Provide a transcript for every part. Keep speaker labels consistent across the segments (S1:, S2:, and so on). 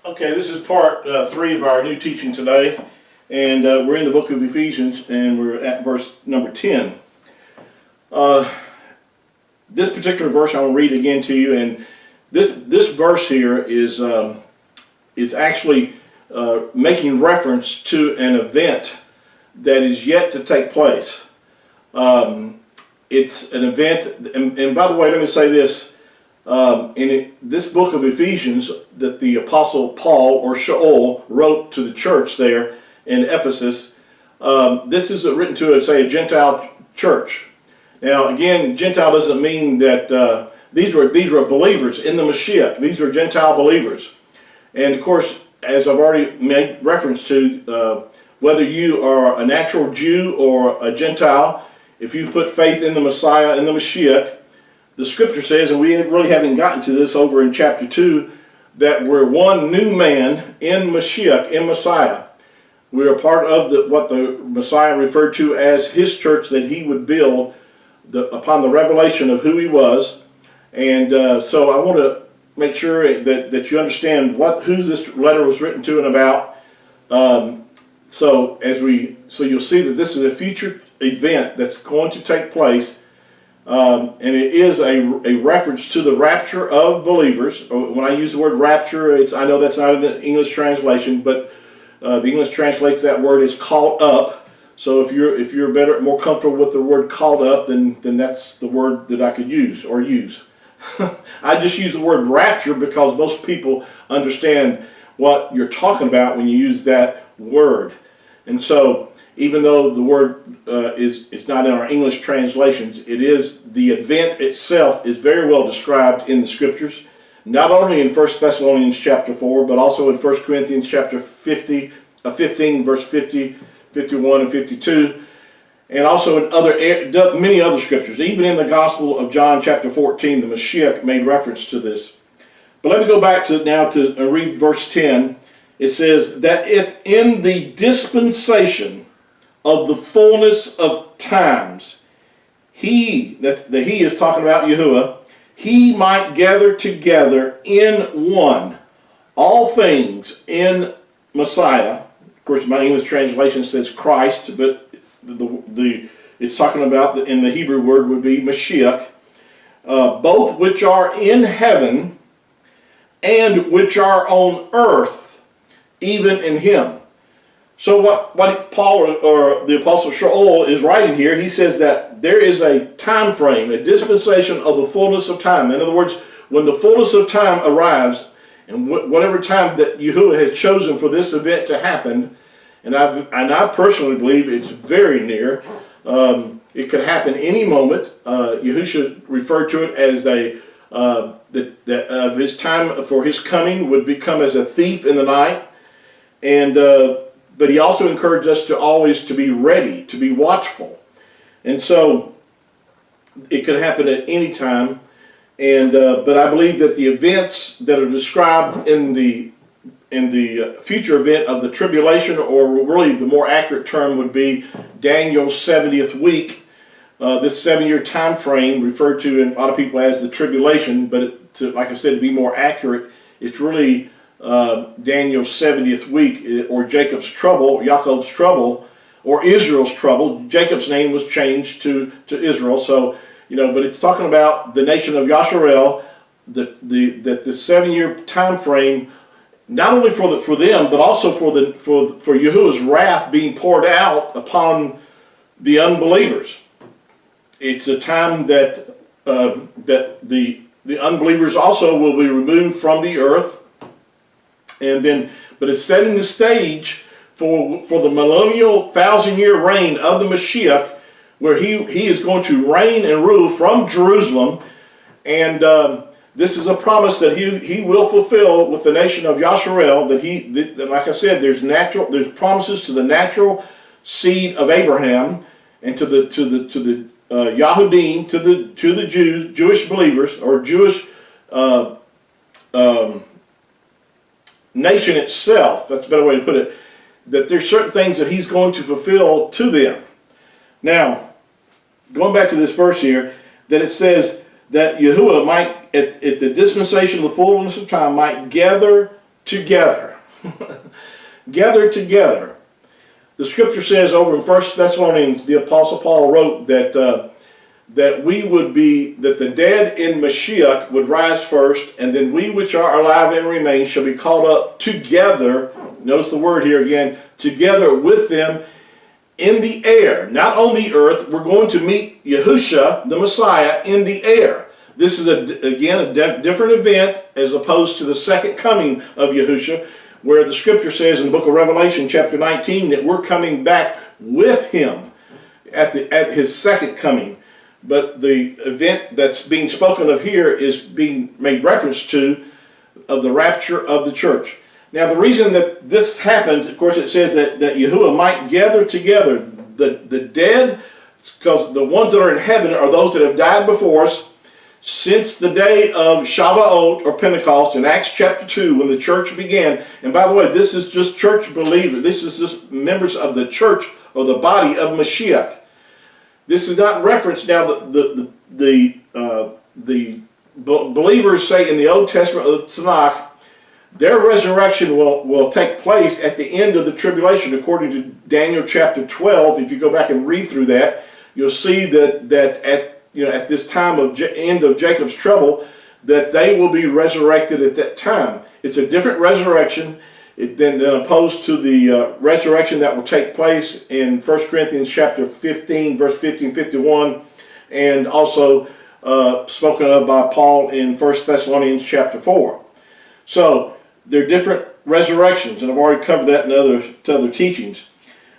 S1: Okay, this is part 3 of our new teaching today, and we're in the book of Ephesians, and we're at verse number 10. This particular verse I will read again to you, and this verse here is actually making reference to an event that is yet to take place. It's an event, and by the way, let me say this. This book of Ephesians that the Apostle Paul or Shaul wrote to the church there in Ephesus, this is written to, say, a Gentile church. Now, again, Gentile doesn't mean that these were believers in the Mashiach. These are Gentile believers. And of course, as I've already made reference to, whether you are a natural Jew or a Gentile, if you put faith in the Messiah and the Mashiach, the scripture says, and we really haven't gotten to this over in chapter 2, that we're one new man in Mashiach, in Messiah. We're a part of what the Messiah referred to as his church that he would build upon the revelation of who he was. And so I want to make sure that you understand who this letter was written to and about. So you'll see that this is a future event that's going to take place. And it is a reference to the rapture of believers. When I use the word rapture, I know that's not in the English translation, but the English translates that word as caught up. So if you're more comfortable with the word caught up, then that's the word that I could use or use. I just use the word rapture because most people understand what you're talking about when you use that word. And so, even though the word is not in our English translations, it is, the event itself is very well described in the scriptures, not only in 1 Thessalonians chapter 4, but also in 1 Corinthians chapter 15, verse 50, 51, and 52, and also in many other scriptures. Even in the Gospel of John chapter 14, the Mashiach made reference to this. But let me go back to read verse 10. It says that in the dispensation of the fullness of times, he is talking about Yahuwah, he might gather together in one all things in Messiah. Of course, my English translation says Christ, but it's talking about, in the Hebrew word would be Mashiach, both which are in heaven and which are on earth, even in him. So what Paul or the Apostle Shaul is writing here, he says that there is a time frame, a dispensation of the fullness of time. In other words, when the fullness of time arrives, and whatever time that Yahuwah has chosen for this event to happen, and I personally believe it's very near. It could happen any moment. Yahushua referred to it as that his time for his coming would become as a thief in the night, and but he also encouraged us to always to be ready, to be watchful. And so it could happen at any time. And but I believe that the events that are described in the future event of the tribulation, or really the more accurate term would be Daniel's 70th week, this 7-year time frame referred to in a lot of people as the tribulation, but like I said, to be more accurate, it's really Daniel's 70th week, or Jacob's trouble, Jacob's trouble, or Israel's trouble. Jacob's name was changed to Israel. So, but it's talking about the nation of Yasharel, that the 7-year time frame, not only for them, but also for Yahuwah's wrath being poured out upon the unbelievers. It's a time that the unbelievers also will be removed from the earth. But it's setting the stage for the millennial 1,000-year reign of the Mashiach, where he is going to reign and rule from Jerusalem. And this is a promise that he will fulfill with the nation of Yasharel. That like I said, there's promises to the natural seed of Abraham, and to the Yahudim, to the Jewish believers, or Jewish nation itself. That's a better way to put it. That there's certain things that he's going to fulfill to them. Now, going back to this verse here, that it says that Yahuwah might, at the dispensation of the fullness of time, might gather together. Gather together. The scripture says over in 1 Thessalonians, the Apostle Paul wrote that that the dead in Mashiach would rise first, and then we which are alive and remain shall be caught up together. Notice the word here again, together with them in the air, not on the earth. We're going to meet Yahusha, the Messiah, in the air. This is, again, a different event as opposed to the second coming of Yahusha, where the scripture says in the book of Revelation, chapter 19, that we're coming back with him at his second coming. But the event that's being spoken of here is being made reference to of the rapture of the church. Now, the reason that this happens, of course, it says that Yahuwah might gather together the dead, because the ones that are in heaven are those that have died before us since the day of Shavuot or Pentecost in Acts chapter 2 when the church began. And by the way, this is just church believers. This is just members of the church or the body of Mashiach. This is not reference. Now, the believers say in the Old Testament of the Tanakh, their resurrection will take place at the end of the tribulation, according to Daniel chapter 12. If you go back and read through that, you'll see that at this time of end of Jacob's trouble, that they will be resurrected at that time. It's a different resurrection than opposed to the resurrection that will take place in 1 Corinthians chapter 15, verse 50 and 51, and also spoken of by Paul in 1 Thessalonians chapter 4. So they're different resurrections, and I've already covered that in other teachings.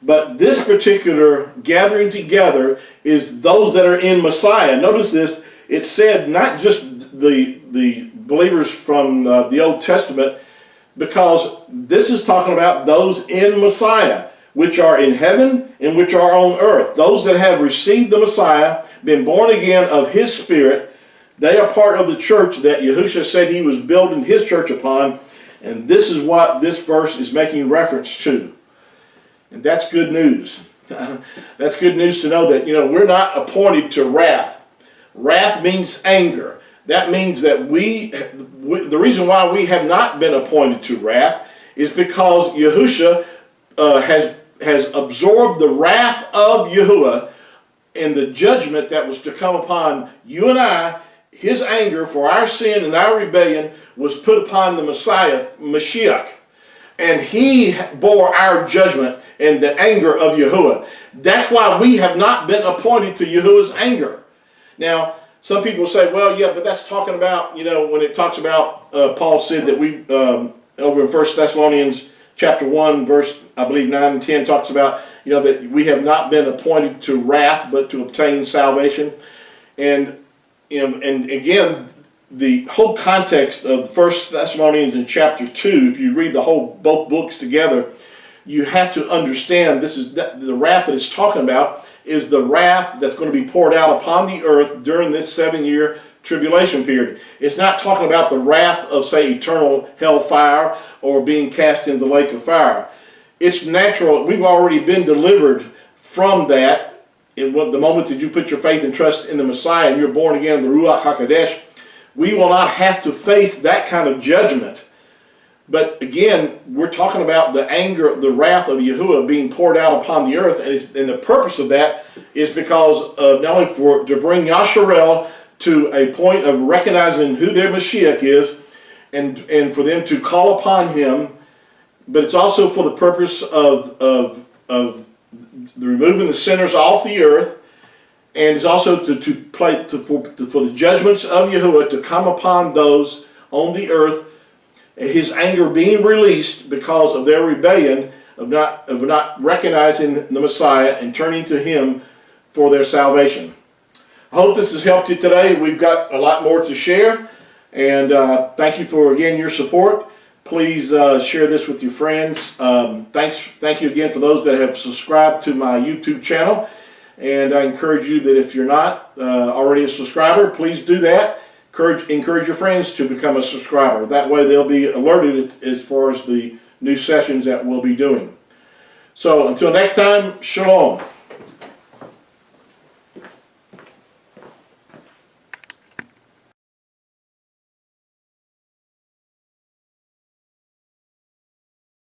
S1: But this particular gathering together is those that are in Messiah. Notice this, it said not just the believers from the Old Testament, because this is talking about those in Messiah, which are in heaven and which are on earth. Those that have received the Messiah, been born again of his Spirit, they are part of the church that Yahushua said he was building his church upon, and this is what this verse is making reference to. And that's good news. That's good news to know that, we're not appointed to wrath. Wrath means anger. That means that the reason why we have not been appointed to wrath is because Yahushua has absorbed the wrath of Yahuwah and the judgment that was to come upon you and I. His anger for our sin and our rebellion was put upon the Messiah, Mashiach. And he bore our judgment and the anger of Yahuwah. That's why we have not been appointed to Yahuwah's anger. Now, some people say, well, yeah, but that's talking about, when it talks about, Paul said that we, over in 1 Thessalonians chapter 1, verse, I believe 9 and 10, talks about, that we have not been appointed to wrath, but to obtain salvation. And, and again, the whole context of 1 Thessalonians in chapter 2, if you read both books together, you have to understand this is the wrath that it's talking about is the wrath that's going to be poured out upon the earth during this 7-year tribulation period. It's not talking about the wrath of, say, eternal hellfire or being cast into the lake of fire. It's natural. We've already been delivered from that in the moment that you put your faith and trust in the Messiah and you're born again in the Ruach HaKodesh. We will not have to face that kind of judgment. But again, we're talking about the anger, the wrath of Yahuwah being poured out upon the earth, and the purpose of that is because not only to bring Yasharel to a point of recognizing who their Mashiach is, and for them to call upon him, but it's also for the purpose of removing the sinners off the earth, and it's also for the judgments of Yahuwah to come upon those on the earth, his anger being released because of their rebellion of not recognizing the Messiah and turning to him for their salvation. I hope this has helped you today. We've got a lot more to share, and thank you for, again, your support. Please share this with your friends. Thank you again for those that have subscribed to my YouTube channel, and I encourage you that if you're not already a subscriber, please do that. Encourage your friends to become a subscriber. That way they'll be alerted as far as the new sessions that we'll be doing. So until next time, shalom.